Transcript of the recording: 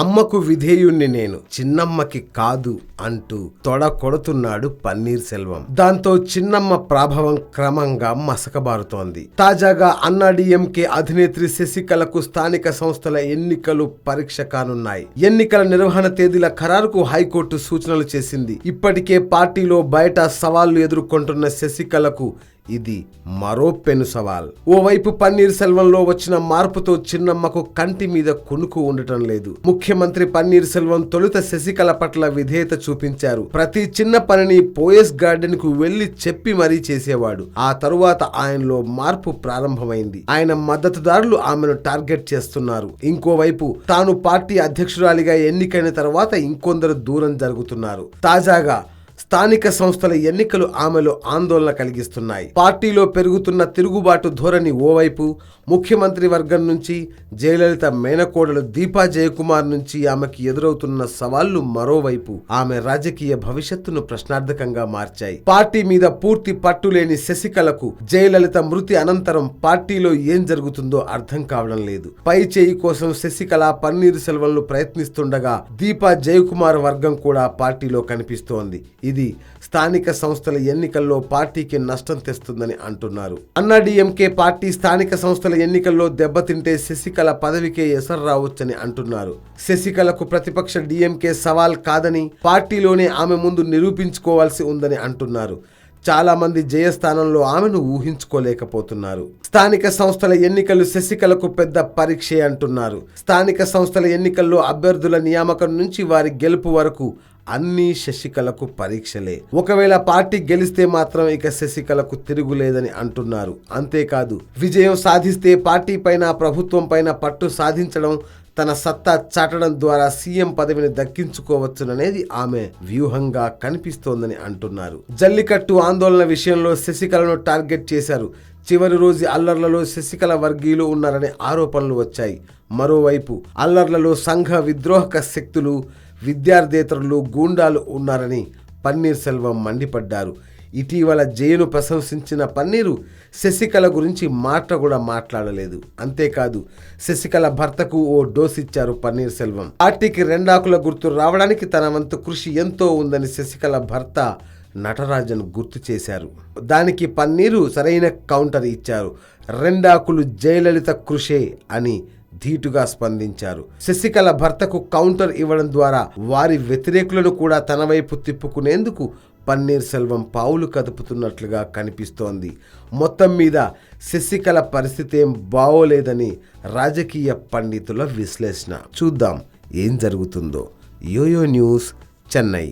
అమ్మకు విధేయుణ్ణి నేను, చిన్నమ్మకి కాదు అంటూ తొడ కొడుతున్నాడు పన్నీర్ సెల్వం. దాంతో చిన్నమ్మ ప్రాభవం క్రమంగా మసకబారుతోంది. తాజాగా అన్నాడీఎంకే అధినేత్రి శశికళకు స్థానిక సంస్థల ఎన్నికలు పరీక్ష కానున్నాయి. ఎన్నికల నిర్వహణ తేదీల ఖరారుకు హైకోర్టు సూచనలు చేసింది. ఇప్పటికే పార్టీలో బయట సవాళ్లు ఎదుర్కొంటున్న శశికళకు ఇది మరో పెను సవాల్. ఓవైపు పన్నీర్ సెల్వంలో వచ్చిన మార్పుతో చిన్నమ్మకు కంటి మీద కునుకు ఉండటం లేదు. ముఖ్యమంత్రి పన్నీర్ సెల్వం తొలుత శశికళ పట్ల విధేయత చూపించారు. ప్రతి చిన్న పనిని పోయస్ గార్డెన్ కు వెళ్లి చెప్పి మరీ చేసేవాడు. ఆ తరువాత ఆయనలో మార్పు ప్రారంభమైంది. ఆయన మద్దతుదారులు ఆమెను టార్గెట్ చేస్తున్నారు. ఇంకోవైపు తాను పార్టీ అధ్యక్షురాలిగా ఎన్నికైన తర్వాత ఇంకొందరు దూరం జరుగుతున్నారు. తాజాగా స్థానిక సంస్థల ఎన్నికలు ఆమెలో ఆందోళన కలిగిస్తున్నాయి. పార్టీలో పెరుగుతున్న తిరుగుబాటు ధోరణి ఓవైపు, ముఖ్యమంత్రి వర్గం నుంచి జయలలిత మేనకోడలు దీపా జయకుమార్ నుంచి ఆమెకి ఎదురవుతున్న సవాళ్లు మరోవైపు ఆమె రాజకీయ భవిష్యత్తును ప్రశ్నార్థకంగా మార్చాయి. పార్టీ మీద పూర్తి పట్టులేని శశికళకు జయలలిత మృతి అనంతరం పార్టీలో ఏం జరుగుతుందో అర్థం కావడం లేదు. పై చేయి కోసం శశికళ, పన్నీర్ సెల్వంలు ప్రయత్నిస్తుండగా దీపా జయకుమార్ వర్గం కూడా పార్టీలో కనిపిస్తోంది. ఇది స్థానిక సంస్థల ఎన్నికల్లో పార్టీకి నష్టం తెస్తుందని అంటున్నారు. అన్నాడీఎంకే పార్టీ స్థానిక సంస్థల ఎన్నికల్లో దెబ్బతింటే శశికళ పదవికే ఎసరు రావచ్చని అంటున్నారు. శశికళకు ప్రతిపక్ష డీఎంకే సవాల్ కాదని, పార్టీలోనే ఆమె ముందు నిరూపించుకోవాల్సి ఉందని అంటున్నారు. చాలా మంది జయస్థానంలో ఆమెను ఊహించుకోలేకపోతున్నారు. స్థానిక సంస్థల ఎన్నికలు శశికళకు పెద్ద పరీక్షే అంటున్నారు. స్థానిక సంస్థల ఎన్నికల్లో అభ్యర్థుల నియామకం నుంచి వారి గెలుపు వరకు అన్ని శశికళకు పరీక్షలే. ఒకవేళ పార్టీ గెలిస్తే మాత్రం ఇక శశికళకు తిరుగులేదని అంటున్నారు. అంతేకాదు, విజయం సాధిస్తే పార్టీ పైన, ప్రభుత్వం పైన పట్టు సాధించడం, తన సత్తా చాటడం ద్వారా సీఎం పదవిని దక్కించుకోవచ్చుననేది ఆమె వ్యూహంగా కనిపిస్తోందని అంటున్నారు. జల్లికట్టు ఆందోళన విషయంలో శశికళను టార్గెట్ చేశారు. చివరి రోజు అల్లర్లలో శశికళ వర్గీయులు ఉన్నారనే ఆరోపణలు వచ్చాయి. మరోవైపు అల్లర్లలో సంఘ విద్రోహక శక్తులు, విద్యార్థేతరులు, గూండాలు ఉన్నారని పన్నీర్ సెల్వం మండిపడ్డారు. ఇటీవల జయను ప్రశంసించిన పన్నీరు శశికళ గురించి మాట కూడా మాట్లాడలేదు. అంతేకాదు, శశికళ భర్తకు ఓ డోస్ ఇచ్చారు పన్నీర్ సెల్వం. పార్టీకి రెండాకుల గుర్తు రావడానికి తన వంతు కృషి ఎంతో ఉందని శశికళ భర్త నటరాజన్ గుర్తు చేశారు. దానికి పన్నీరు సరైన కౌంటర్ ఇచ్చారు. రెండాకులు జయలలిత కృషే అని ధీటుగా స్పందించారు. శశికళ భర్తకు కౌంటర్ ఇవ్వడం ద్వారా వారి వ్యతిరేకులను కూడా తన వైపు తిప్పుకునేందుకు పన్నీర్ సెల్వం పావులు కదుపుతున్నట్లుగా కనిపిస్తోంది. మొత్తం మీద శశికళ పరిస్థితి ఏం బాగోలేదని రాజకీయ పండితుల విశ్లేషణ. చూద్దాం ఏం జరుగుతుందో. YoYo news, Chennai.